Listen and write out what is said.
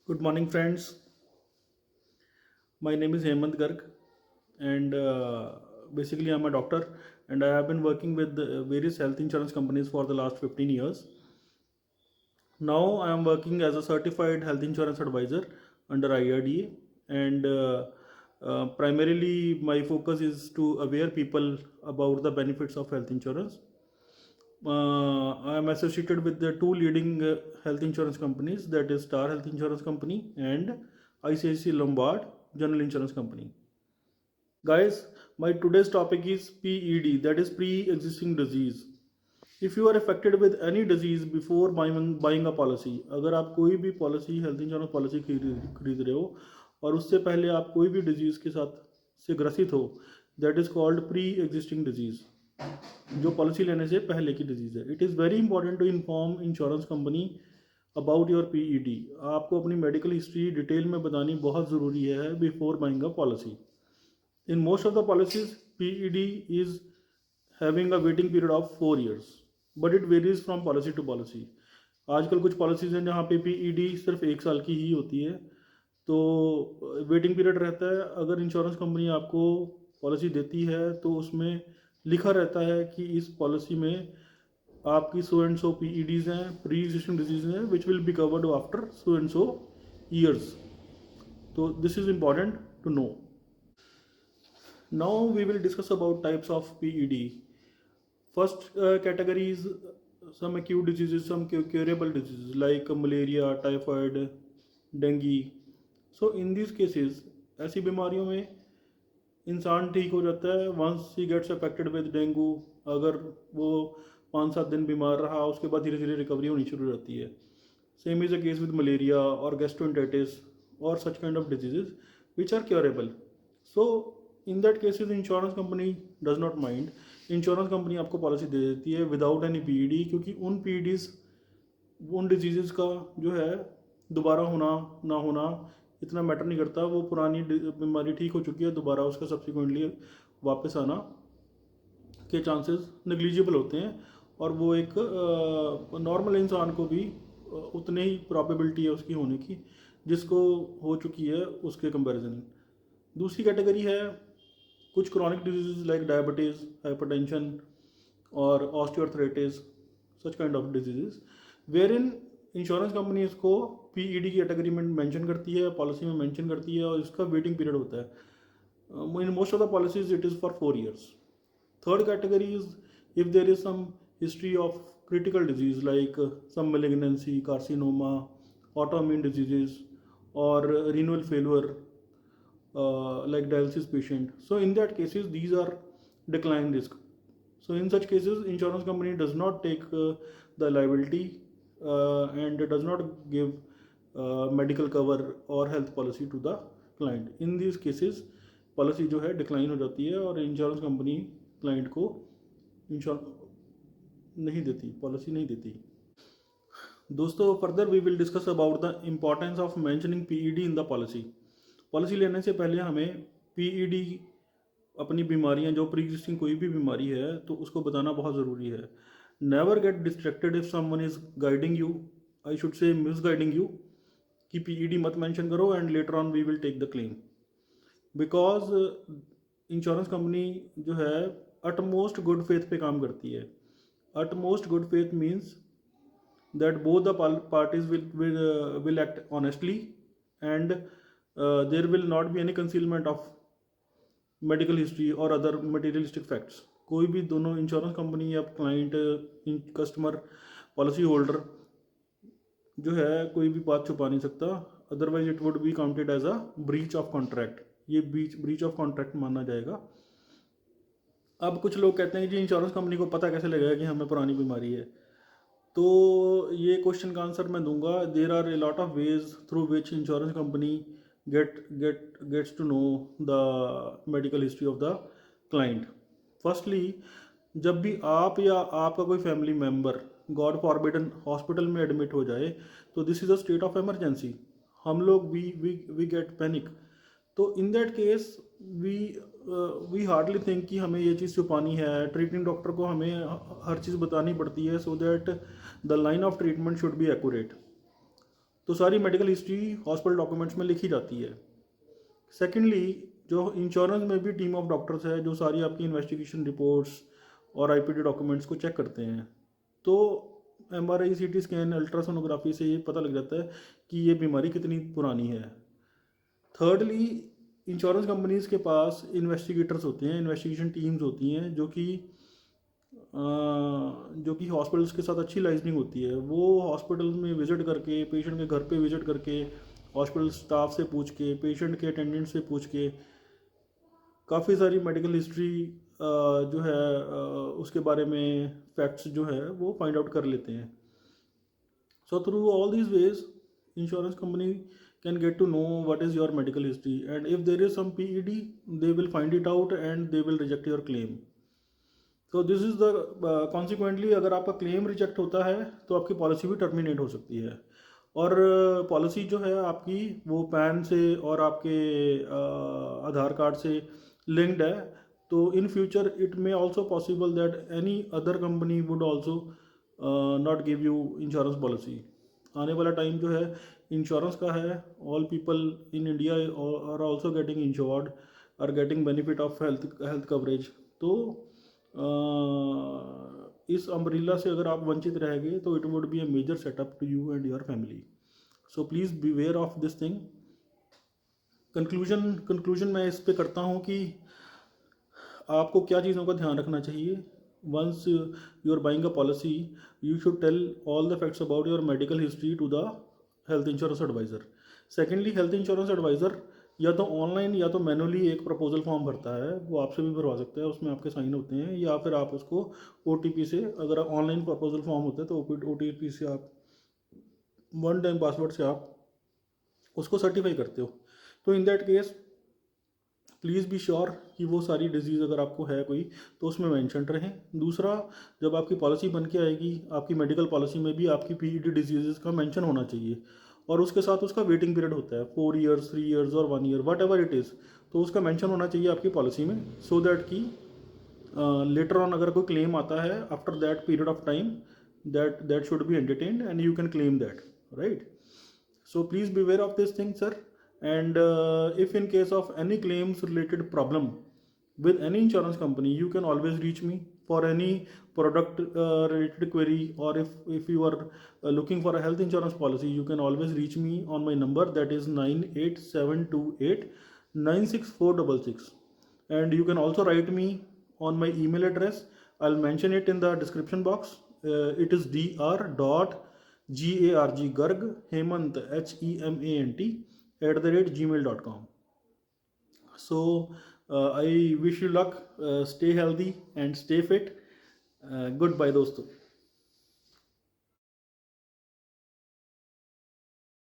Good morning, friends. My name is Hemant Garg, and basically, I'm a doctor, and I have been working with various health insurance companies for the last 15 years. Now, I am working as a certified health insurance advisor under IRDA, and primarily, my focus is to aware people about the benefits of health insurance. I am associated with the two leading health insurance companies, that is Star Health Insurance Company and ICICI Lombard General Insurance Company. Guys, my today's topic is PED, that is pre-existing disease. If you are affected with any disease before buying a policy, अगर आप कोई भी policy health insurance policy खरीद रहे हो और उससे पहले आप कोई भी डिजीज के साथ से ग्रसित हो, that is called pre existing disease, जो पॉलिसी लेने से पहले की डिजीज है. It is very important to inform insurance company about your PED. आपको अपनी मेडिकल हिस्ट्री डिटेल में बतानी बहुत ज़रूरी है before buying a policy. In most of the policies, PED is having a waiting period of 4 years, but it varies from policy to policy. आजकल कुछ policies हैं जहाँ पे PED सिर्फ 1 साल की ही होती है, तो वेटिंग पीरियड रहता है. अगर इंश्योरेंस कंपनी आपको पॉलिसी देती है तो उसमें लिखा रहता है कि इस पॉलिसी में आपकी सो एंड सो PEDs हैं, प्री एग्जिस्टिंग डिजीज हैं, which will be covered after so and so years. तो this is important to know. Now we will discuss about types of PED. First category is some acute diseases, some curable diseases like malaria, typhoid, dengue. So in these cases, ऐसी बीमारियों में इंसान ठीक हो जाता है once he gets affected with dengue. अगर वो 5-7 दिन बीमार रहा, उसके बाद धीरे धीरे रिकवरी होनी शुरू हो जाती है. Same is the case with malaria or gastroenteritis or such kind of diseases which are curable. So in that cases insurance company does not mind. Insurance company आपको पॉलिसी दे देती है विदाउट एनी पीईडी, क्योंकि उन पीईडीज उन disease का जो है दोबारा होना ना होना इतना मैटर नहीं करता. वो पुरानी बीमारी ठीक हो चुकी है, दोबारा उसका सब्सिक्वेंटली वापस आना के चांसेस नेग्लिजिबल होते हैं, और वो एक नॉर्मल इंसान को भी उतने ही प्रॉबिलिटी है उसकी होने की जिसको हो चुकी है उसके कंपैरिजन. दूसरी कैटेगरी है कुछ chronic disease like diabetes, hypertension और osteoarthritis, such kind of disease where in insurance company इसको पीईडी की कैटेगरी में मेंशन करती है, पॉलिसी में मेंशन करती है, और इसका वेटिंग पीरियड होता है. In most of the policies it is for 4 years. Third category is if there is some history of critical disease like some malignancy, carcinoma, autoimmune diseases or renal failure, like dialysis patient. So in that cases these are decline risk. So in such cases insurance company does not take the liability and does not give medical cover or health policy to the client. In these cases policy जो है decline हो जाती है और insurance company client को नहीं देती, policy नहीं देती. दोस्तों, further we will discuss about the importance of mentioning PED in the policy. Policy लेने से पहले हमें पीईडी, अपनी बीमारियां, जो प्री एग्जिस्टिंग कोई भी बीमारी है तो उसको बताना बहुत ज़रूरी है. Never get distracted if someone is guiding you, I should say misguiding you, कि पीईडी मत मेंशन करो and later on we will take the claim. Because insurance company जो है अटमोस्ट गुड फेथ पे काम करती है. Utmost good faith means that both the parties will act honestly, and there will not be any concealment of medical history or other materialistic facts. कोई भी दोनों insurance company या क्लाइंट, कस्टमर, पॉलिसी होल्डर जो है कोई भी बात छुपा नहीं सकता, otherwise it would be counted as a breach of contract. ये ब्रीच ऑफ कॉन्ट्रैक्ट माना जाएगा. अब कुछ लोग कहते हैं कि इंश्योरेंस कंपनी को पता कैसे लगेगा कि हमें पुरानी बीमारी है. तो ये क्वेश्चन का आंसर मैं दूंगा. There are a lot of ways through which insurance company gets to know the medical history of the client. Firstly, जब भी आप या आपका कोई family member god forbidden hospital में एडमिट हो जाए, तो this is a state of emergency. हम लोग वी गेट पैनिक. तो in that case we hardly think कि हमें ये चीज़ छुपानी है. ट्रीटिंग डॉक्टर को हमें हर चीज़ बतानी पड़ती है so that the line of treatment should be accurate. तो सारी मेडिकल हिस्ट्री हॉस्पिटल डॉक्यूमेंट्स में लिखी जाती है। सेकेंडली, जो इंश्योरेंस में भी टीम ऑफ डॉक्टर्स है जो सारी आपकी इन्वेस्टिगेशन रिपोर्ट्स और आईपीडी डॉक्यूमेंट्स को चेक करते हैं। तो एमआरआई, सीटी स्कैन, अल्ट्रासोनोग्राफी से ये पता लग जाता है कि ये बीमारी कितनी पुरानी है। थर्डली, इंश्योरेंस कंपनीज के पास इन्वेस्टिगेटर्स होते हैं, इन्वेस्टिगेशन टीम्स होती हैं जो कि हॉस्पिटल्स के साथ अच्छी लाइजनिंग होती है। वो हॉस्पिटल्स में विजिट करके, पेशेंट के घर पे विजिट करके, हॉस्पिटल स्टाफ से पूछ के, पेशेंट के अटेंडेंट से पूछ के काफ़ी सारी मेडिकल हिस्ट्री जो है उसके बारे में फैक्ट्स जो है वो फाइंड आउट कर लेते हैं। So through all these veg insurance company can get to know what is your medical history, and if there is some PED they will find it out and they will reject your claim. So this is the consequently अगर आपका claim reject होता है तो आपकी policy भी terminate हो सकती है। और पॉलिसी जो है आपकी वो पैन से और आपके आधार कार्ड से लिंक्ड है, तो in future it may also possible that any other company would also not give you insurance policy. आने वाला टाइम जो है इंश्योरेंस का है। All people in India are also getting insured, are getting benefit of health coverage. तो इस umbrella से अगर आप वंचित रह गए तो it would be a major setup to you and your family. So please be aware of this thing. Conclusion मैं इस पे करता हूँ कि आपको क्या चीज़ों का ध्यान रखना चाहिए। Once you are buying a policy, you should tell all the facts about your medical history to the health insurance advisor. Secondly, health insurance advisor या तो ऑनलाइन या तो मैनुअली एक प्रपोजल फॉर्म भरता है, वो आपसे भी भरवा सकता है, उसमें आपके साइन होते हैं, या फिर आप उसको OTP से, अगर ऑनलाइन प्रपोजल फॉर्म होता है तो OTP से आप वन टाइम पासवर्ड से आप उसको सर्टिफाई करते हो। तो in that case please be sure कि वो सारी डिजीज़ अगर आपको है कोई तो उसमें मेंशन रहें। दूसरा, जब आपकी पॉलिसी बन के आएगी, आपकी मेडिकल पॉलिसी में भी आपकी PED डिजीज़ का मेंशन होना चाहिए, और उसके साथ उसका वेटिंग पीरियड होता है 4 ईयर्स, 3 ईयर्स और 1 year, what ever it is. तो उसका मेंशन होना चाहिए आपकी पॉलिसी में, सो दैट कि लेटर ऑन अगर कोई क्लेम आता है after that period of time, that should be entertained and you can claim that, right? So please be aware of this thing, sir. And if in case of any claims related problem with any insurance company, you can always reach me for any product related query, or if you are looking for a health insurance policy, you can always reach me on my number, that is 98728 96466. And you can also write me on my email address. I'll mention it in the description box. It is dr.garg hemant HEMANT @gmail.com. So I wish you luck. Stay healthy and stay fit. Goodbye दोस्तों।